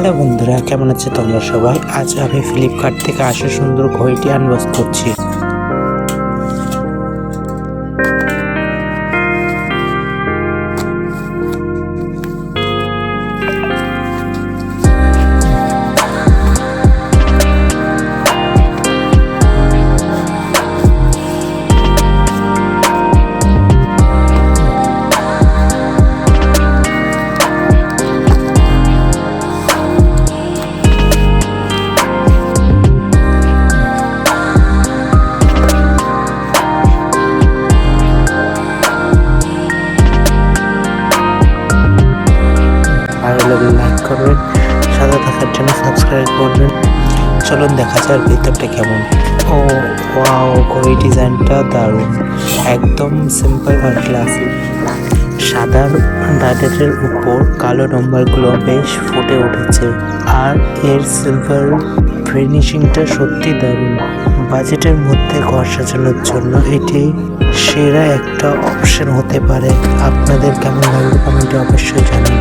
Hello বন্ধুরা, কেমন আছে তোমরা সবাই? আজ আমি ফ্লিপকার্ট থেকে আসা সুন্দর ঘড়িটি আনবক্স করছি। ভালো লাগলে লাইক করবেন, সাথে থাকার জন্য সাবস্ক্রাইব করবেন। চলুন দেখা যাক ভিতরটা কেমন। ও ওয়াও, ঘড়ি ডিজাইনটা দারুণ, একদম সিম্পল আর ক্লাসিক। সাদা ডাটের উপর কালো নম্বরগুলো বেশ ফুটে উঠেছে, আর এর সিলভার ফিনিশিংটা সত্যি দারুণ। বাজেটের মধ্যে ঘর সাজানোর জন্য এটি সেরা একটা অপশন হতে পারে। আপনাদের কেমন লাগবে কমেন্টে অবশ্যই জানান।